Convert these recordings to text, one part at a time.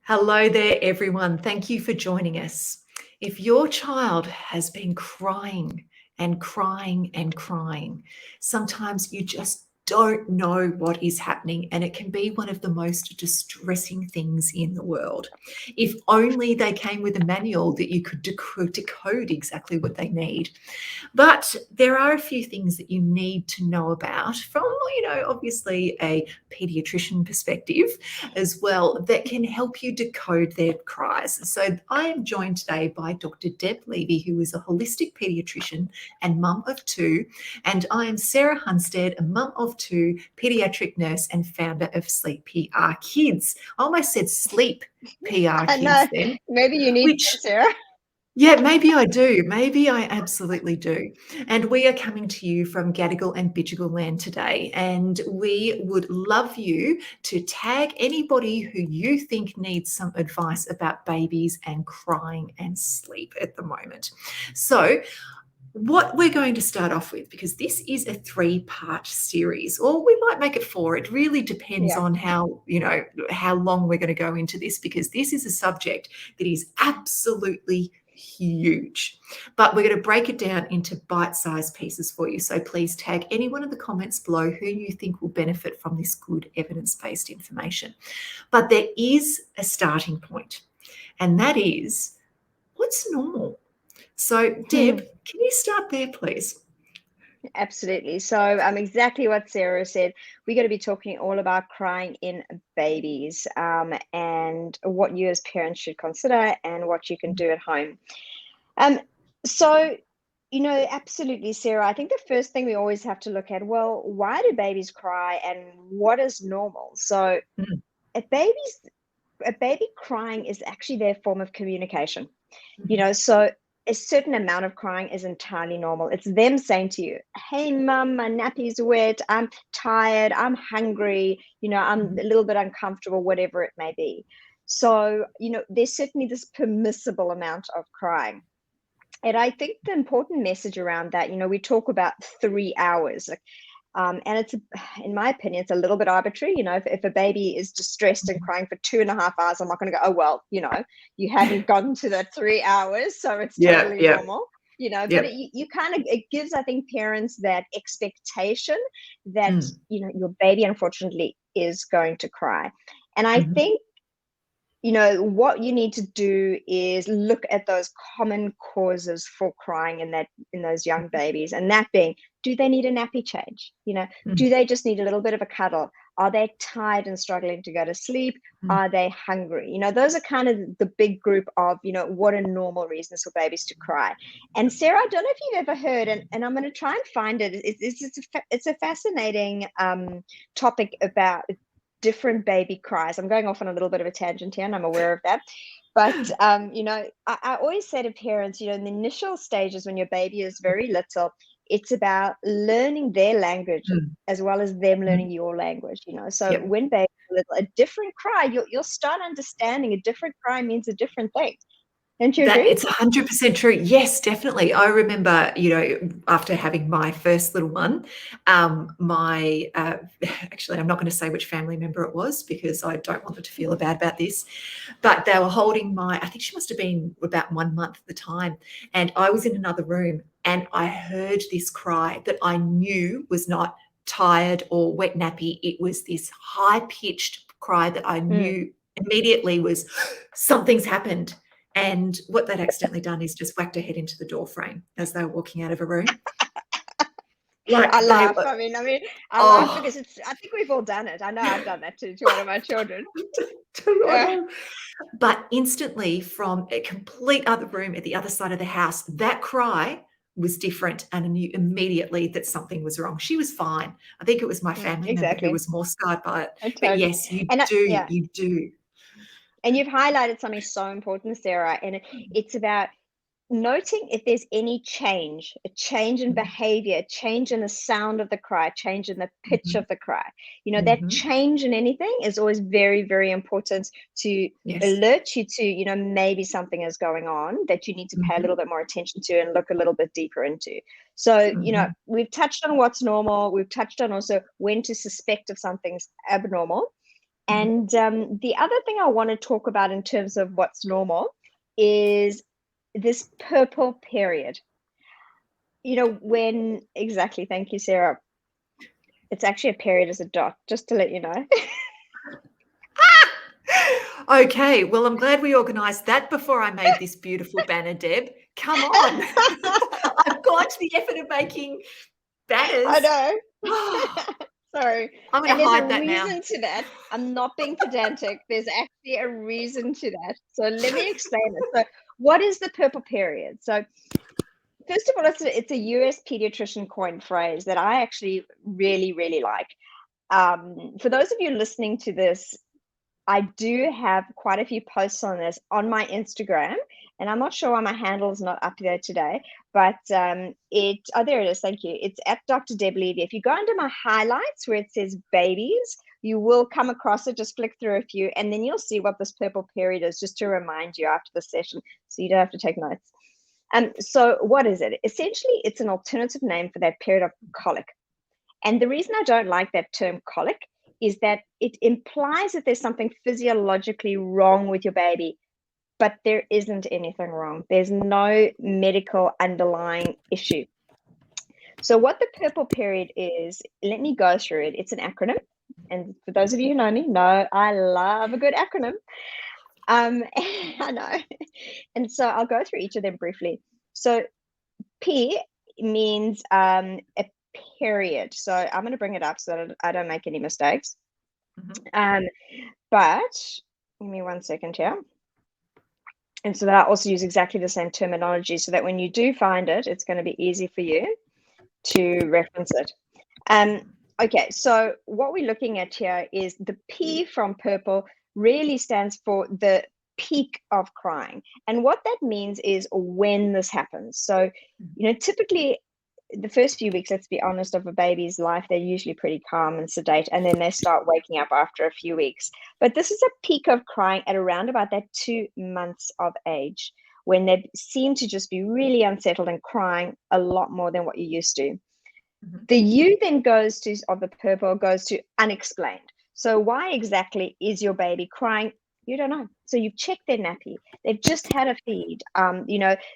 Hello there, everyone. Thank you for joining us. If your child has been crying and crying and crying, sometimes you just don't know what is happening, and it can be one of the most distressing things in the world. If only they came with a manual that you could decode exactly what they need. But there are a few things that you need to know about from, obviously a pediatrician perspective as well that can help you decode their cries. So I am joined today by Dr. Deb Levy, who is a holistic pediatrician and mum of two. And I am Sarah Hunstead, a mum of two, pediatric nurse and founder of Sleep PR Kids. I almost said Sleep PR I Kids know. then, Maybe you need which to, Sarah. yeah, maybe I do. Maybe I absolutely do. And we are coming to you from Gadigal and Bidjigal land today. And we would love you to tag anybody who you think needs some advice about babies and crying and sleep at the moment. So, what we're going to start off with, because this is a 3-part series, or we might make it 4. It really depends Yeah. on how long we're going to go into this, because this is a subject that is absolutely huge. But we're going to break it down into bite-sized pieces for you. So please tag anyone in the comments below who you think will benefit from this good evidence-based information. But there is a starting point, and that is, what's normal? So, Deb, can you start there, please? Absolutely. So exactly what Sarah said. We're going to be talking all about crying in babies, and what you as parents should consider and what you can do at home. Um, so, absolutely, Sarah. I think the first thing we always have to look at, well, why do babies cry and what is normal? So Mm, a baby crying is actually their form of communication. So a certain amount of crying is entirely normal. It's them saying to you, hey mum, my nappy's wet, I'm tired, I'm hungry, I'm mhm, a little bit uncomfortable, whatever it may be. So there's certainly this permissible amount of crying. And I think the important message around that, we talk about 3 hours. And it's, in my opinion, it's a little bit arbitrary. If a baby is distressed and crying for 2.5 hours, I'm not going to go, oh, well, you hadn't gotten to that 3 hours, so it's Yeah, totally yeah, normal. But yeah. you kind of, it gives, I think, parents that expectation that, Mm, your baby, unfortunately, is going to cry. And I mhm, think what you need to do is look at those common causes for crying in those young babies, and that being, do they need a nappy change? mm, Do they just need a little bit of a cuddle? Are they tired and struggling to go to sleep? mm. Are they hungry? Those are kind of the big group of what are normal reasons for babies to cry. And Sarah, I don't know if you've ever heard, and I'm going to try and find it. It's a fascinating topic about different baby cries. I'm going off on a little bit of a tangent here, and I'm aware of that. But I always say to parents, in the initial stages when your baby is very little, it's about learning their language Mm, as well as them mm. learning your language. So Yep. when baby is little, a different cry, you'll start understanding a different cry means a different thing. Don't you That agree? it's 100% true. Yes, definitely. I remember, after having my first little one, my actually, I'm not going to say which family member it was because I don't want them to feel bad about this, but they were holding I think she must have been about 1 month at the time, and I was in another room and I heard this cry that I knew was not tired or wet nappy. It was this high-pitched cry that I Mm. knew immediately was something's happened. And what they'd accidentally done is just whacked her head into the door frame as they were walking out of a room. I Like they laugh. were, I laugh oh, because I think we've all done it. I know I've done that to one of my children. I Yeah. know. But instantly from a complete other room at the other side of the house, that cry was different, and I knew immediately that something was wrong. She was fine. I think it was my family member who Exactly. was more scarred by it. I But totally. yes, you And do, yeah. you do. And you've highlighted something so important, Sarah, and it's about noting if there's any change, a change in Mhm, behavior, a change in the sound of the cry, change in the pitch mhm, of the cry. That mhm. change in anything is always very, very important to Yes. alert you to, maybe something is going on that you need to pay a Mhm, little bit more attention to and look a little bit deeper into. So, mhm, we've touched on what's normal. We've touched on also when to suspect if something's abnormal. And the other thing I want to talk about in terms of what's normal is this purple period. When exactly, thank you, Sarah. It's actually a period as a dot, just to let you know. Okay, well, I'm glad we organised that before I made this beautiful banner, Deb. Come on. I've gone to the effort of making I banners. know. Sorry. I'm going And to there's a hide that now. reason to that. I'm not being pedantic. There's actually a reason to that. So let me explain it. So what is the purple period? So first of all, it's a US pediatrician coined phrase that I actually really, really like. For those of you listening to this, I do have quite a few posts on this on my Instagram, and I'm not sure why my handle is not up there today, but there it is. Thank you. It's at Dr. Deb Levy. If you go under my highlights where it says babies, you will come across it. Just click through a few, and then you'll see what this purple period is, just to remind you after the session, so you don't have to take notes. So what is it? Essentially, it's an alternative name for that period of colic. And the reason I don't like that term colic is that it implies that there's something physiologically wrong with your baby, but there isn't anything wrong. There's no medical underlying issue. So what the purple period is, let me go through it. It's an acronym. And for those of you who know me, know I love a good acronym. I know. And so I'll go through each of them briefly. So P means a period. So I'm going to bring it up so that I don't make any mistakes. But give me 1 second here. And so that I also use exactly the same terminology so that when you do find it, it's going to be easy for you to reference it. Okay, so what we're looking at here is the P from purple really stands for the peak of crying. And what that means is when this happens. So, typically the first few weeks, let's be honest, of a baby's life, they're usually pretty calm and sedate, and then they start waking up after a few weeks. But this is a peak of crying at around about that 2 months of age, when they seem to just be really unsettled and crying a lot more than what you're used to. The U then goes to, of the purple, goes to unexplained. So why exactly is your baby crying? You don't know. So you've checked their nappy. They've just had a feed.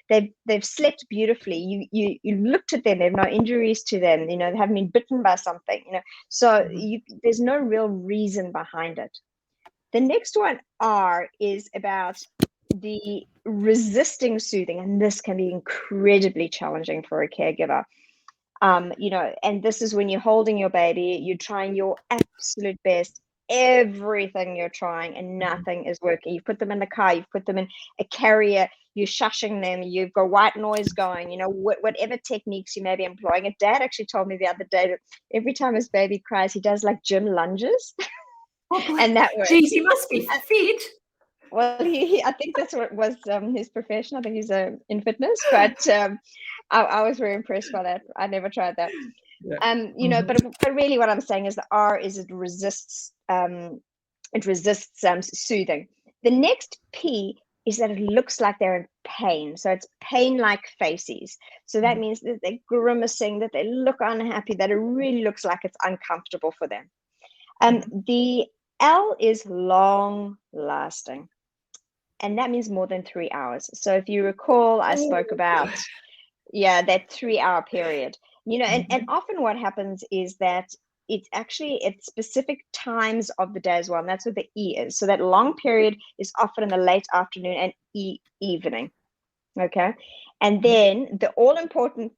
They've slept beautifully. You looked at them. There are no injuries to them. They haven't been bitten by something. So there's no real reason behind it. The next one, R, is about the resisting soothing, and this can be incredibly challenging for a caregiver. And this is when you're holding your baby, you're trying your absolute best, everything you're trying, and nothing is working. You've put them in the car, you've put them in a carrier, you're shushing them, you've got white noise going, whatever techniques you may be employing. And Dad actually told me the other day that every time his baby cries, he does like gym lunges. And that works. Geez, he must be fit. Well, I think that's what was his profession. I think he's in fitness, but I was very impressed by that. I never tried that. Yeah. But really what I'm saying is the R is it resists soothing. The next P is that it looks like they're in pain. So it's pain-like faces. So that means that they're grimacing, that they look unhappy, that it really looks like it's uncomfortable for them. The L is long lasting. And that means more than 3 hours. So if you recall, I spoke about, that 3-hour period, and often what happens is that it's actually at specific times of the day as well. And that's what the E is. So that long period is often in the late afternoon and evening. Okay. And then the all important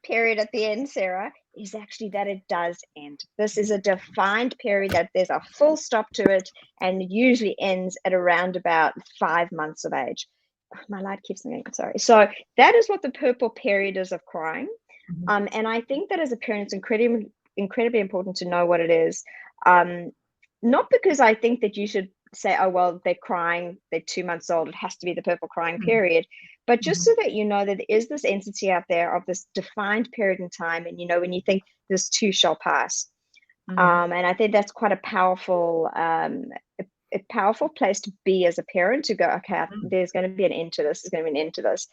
period at the end, Sarah, is actually that it does end. This is a defined period that there's a full stop to it, and it usually ends at around about 5 months of age. My light keeps moving. Sorry. So that is what the purple period is of crying. And I think that as a parent, it's incredibly important to know what it is. Not because I think that you should say, oh, well, they're crying, they're 2 months old, it has to be the purple crying period, but just so that you know that there is this entity out there of this defined period in time, and when you think this too shall pass. And I think that's quite a powerful place to be as a parent, to go, okay, there's going to be an end to this, there's going to be an end to this.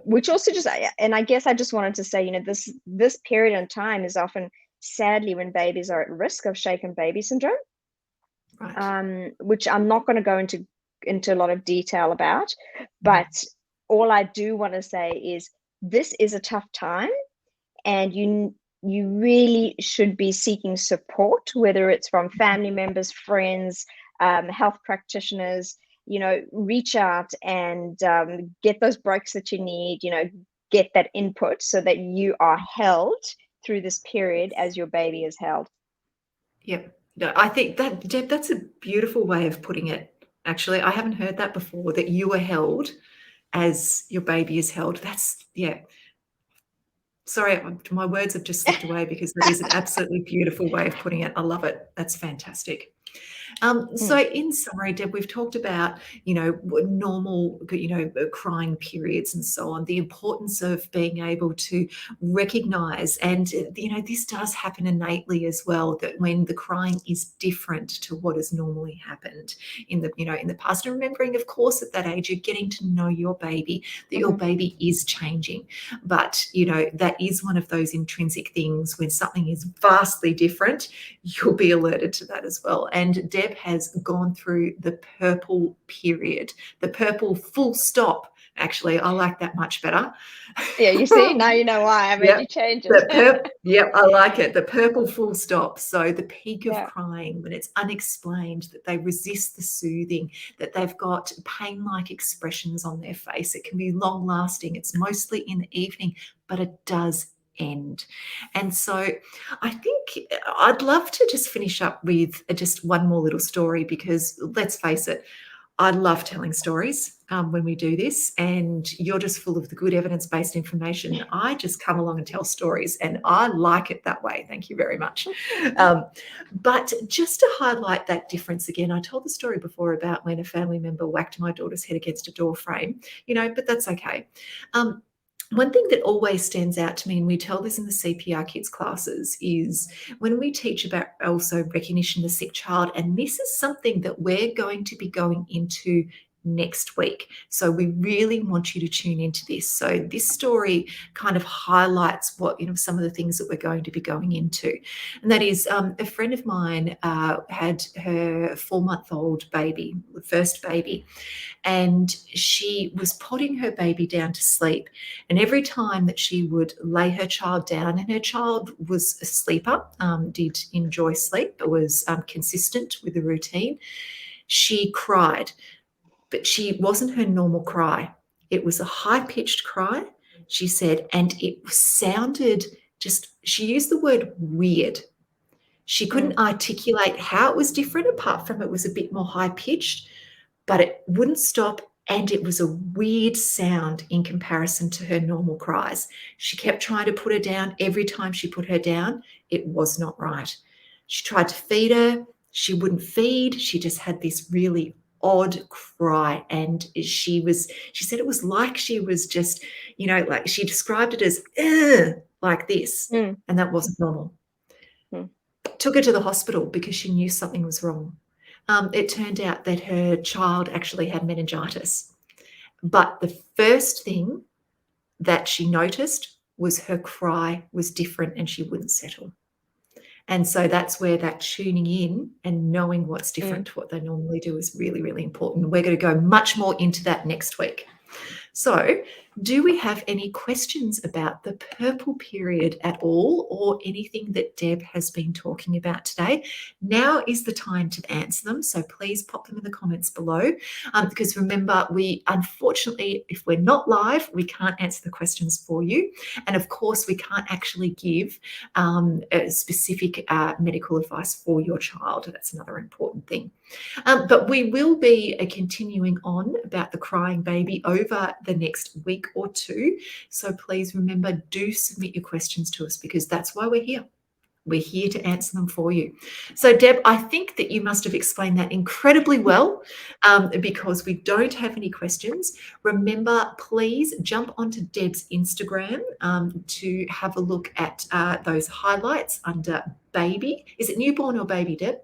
Which also just, and I guess I just wanted to say, this period in time is often, sadly, when babies are at risk of shaken baby syndrome. Right. which I'm not going to go into a lot of detail about. Mm. But all I do want to say is this is a tough time, and you really should be seeking support, whether it's from family members, friends, health practitioners. Reach out and get those breaks that you need. Get that input so that you are held through this period as your baby is held. Yep. No, I think that, Deb, that's a beautiful way of putting it. Actually, I haven't heard that before, that you are held as your baby is held. That's, yeah. Sorry, my words have just slipped away because that is an absolutely beautiful way of putting it. I love it. That's fantastic. So Mm. in summary, Deb, we've talked about, normal, crying periods and so on, the importance of being able to recognize, and, this does happen innately as well, that when the crying is different to what has normally happened in the past, and remembering, of course, at that age, you're getting to know your baby, that your Mm-hmm. baby is changing. But, that is one of those intrinsic things. When something is vastly different, you'll be alerted to that as well. And Deb has gone through the purple period, the purple full stop. Actually, I like that much better. Yeah, you see, now you know why I made Yep. you change it. Yep, I like it. The purple full stop. So the peak of Yeah. crying, when it's unexplained, that they resist the soothing, that they've got pain-like expressions on their face. It can be long lasting. It's mostly in the evening, but it does end. And so I think I'd love to just finish up with just one more little story, because let's face it, I love telling stories when we do this, and you're just full of the good evidence-based information. I just come along and tell stories, and I like it that way. Thank you very much. But just to highlight that difference again, I told the story before about when a family member whacked my daughter's head against a door frame, but that's okay. One thing that always stands out to me, and we tell this in the CPR kids classes, is when we teach about also recognition of the sick child, and this is something that we're going to be going into next week. So we really want you to tune into this. So this story kind of highlights what, some of the things that we're going to be going into. And that is, a friend of mine had her 4-month-old baby, first baby, and she was putting her baby down to sleep. And every time that she would lay her child down, and her child was a sleeper, did enjoy sleep, but was consistent with the routine, she cried. But she wasn't her normal cry. It was a high-pitched cry, she said, and it sounded she used the word weird. She couldn't articulate how it was different, apart from it was a bit more high-pitched, but it wouldn't stop, and it was a weird sound in comparison to her normal cries. She kept trying to put her down. Every time she put her down, it was not right. She tried to feed her. She wouldn't feed. She just had this really odd cry, and she said it was like she was just, like she described it as like this, Mm. and that wasn't normal. Mm. Took her to the hospital because she knew something was wrong. It turned out that her child actually had meningitis. But the first thing that she noticed was her cry was different, and she wouldn't settle. And so that's where that tuning in and knowing what's different to what they normally do is really, really important. We're going to go much more into that next week. So, do we have any questions about the purple period at all, or anything that Deb has been talking about today? Now is the time to answer them. So please pop them in the comments below. Because remember, unfortunately, if we're not live, we can't answer the questions for you. And of course, we can't actually give a specific medical advice for your child. That's another important thing. But we will be continuing on about the crying baby over the next week or two. So please remember, do submit your questions to us, because that's why we're here. We're here to answer them for you. So, Deb, I think that you must have explained that incredibly well, because we don't have any questions. Remember, please jump onto Deb's Instagram to have a look at those highlights under baby. Is it newborn or baby, Deb?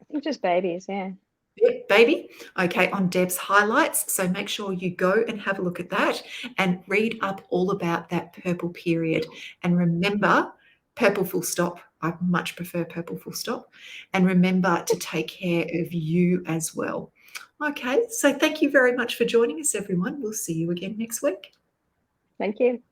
I think just babies, yeah. Yep, baby. Okay, on Deb's highlights. So make sure you go and have a look at that and read up all about that purple period. And remember, purple full stop. I much prefer purple full stop. And remember to take care of you as well. Okay, so thank you very much for joining us, everyone. We'll see you again next week. Thank you.